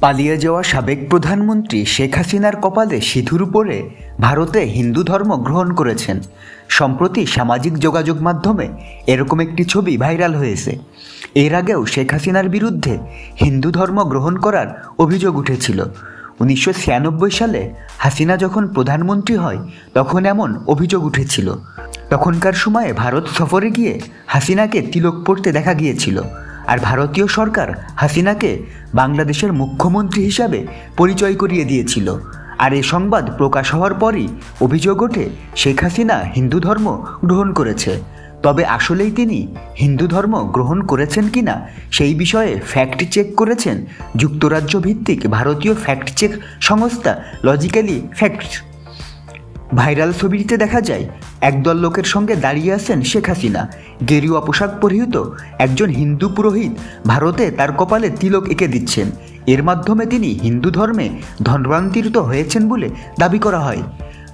পালিয়ে যাওয়া সাবেক প্রধানমন্ত্রী শেখ হাসিনার কপালে সিঁদুর পরে ভারতে হিন্দু ধর্ম গ্রহণ করেছেন। সম্প্রতি সামাজিক যোগাযোগ মাধ্যমে এরকম একটি ছবি ভাইরাল হয়েছে। এর আগেও শেখ হাসিনার বিরুদ্ধে হিন্দু ধর্ম গ্রহণ করার অভিযোগ উঠেছিল। 1996 সালে হাসিনা যখন প্রধানমন্ত্রী হয় তখন এমন অভিযোগ উঠেছিল। তখনকার সময়ে ভারত সফরে গিয়ে হাসিনাকে তিলক পড়তে দেখা গিয়েছিল, আর ভারতীয় সরকার হাসিনাকে বাংলাদেশের মুখ্যমন্ত্রী হিসাবে পরিচয় করিয়ে দিয়েছিল। আর এই সংবাদ প্রকাশ হওয়ার পরই অভিযোগ ওঠে শেখ হাসিনা হিন্দু ধর্ম গ্রহণ করেছে। তবে আসলেই তিনি হিন্দু ধর্ম গ্রহণ করেছেন কিনা সেই বিষয়ে ফ্যাক্ট চেক করেছেন যুক্তরাজ্য ভিত্তিক ভারতীয় ফ্যাক্ট চেক সংস্থা লজিক্যালি ফ্যাক্টস। ভাইরাল ছবিটিতে দেখা যায় একদল লোকের সঙ্গে দাঁড়িয়ে আছেন শেখ হাসিনা। গেরুয়া পোশাক পরিহিত একজন হিন্দু পুরোহিত ভারতে তার কপালে তিলক এঁকে দিচ্ছেন। এর মাধ্যমে তিনি হিন্দু ধর্মে ধর্মান্তরিত হয়েছেন বলে দাবি করা হয়।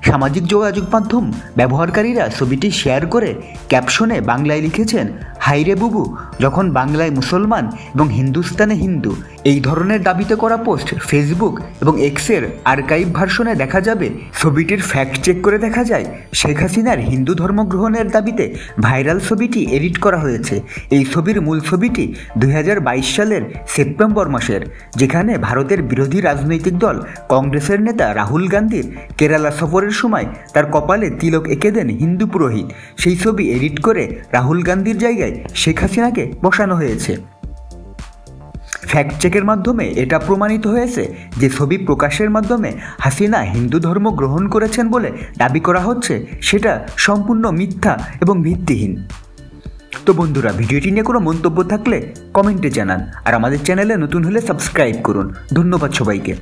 সামাজিক যোগাযোগ মাধ্যম ব্যবহারকারীরা ছবিটি শেয়ার করে ক্যাপশনে বাংলায় লিখেছেন, হাইরে বুবু, যখন বাংলায় মুসলমান এবং হিন্দুস্তানে হিন্দু। এই ধরনের দাবিতে করা পোস্ট ফেসবুক এবং এক্সের আর্কাইভ ভার্সনে দেখা যাবে। ছবিটির ফ্যাক্ট চেক করে দেখা যায় শেখ হাসিনার হিন্দু ধর্ম গ্রহণের দাবিতে ভাইরাল ছবিটি এডিট করা হয়েছে। এই ছবির মূল ছবিটি 2022 সালের সেপ্টেম্বর মাসের, যেখানে ভারতের বিরোধী রাজনৈতিক দল কংগ্রেসের নেতা রাহুল গান্ধীর কেরালা সফরের সময় তার কপালে তিলক এঁকে দেন হিন্দু পুরোহিত। সেই ছবি এডিট করে রাহুল গান্ধীর জায়গায় শেখ হাসিনাকে বসানো হয়েছে। ফ্যাক্ট চেকের মাধ্যমে এটা প্রমাণিত হয়েছে যে ছবি প্রকাশের মাধ্যমে হাসিনা হিন্দু ধর্ম গ্রহণ করেছেন বলে দাবি করা হচ্ছে সেটা সম্পূর্ণ মিথ্যা এবং ভিত্তিহীন। তো বন্ধুরা, ভিডিওটি নিয়ে কোনো মন্তব্য থাকলে কমেন্টে জানান, আর আমাদের চ্যানেলে নতুন হলে সাবস্ক্রাইব করুন। ধন্যবাদ সবাইকে।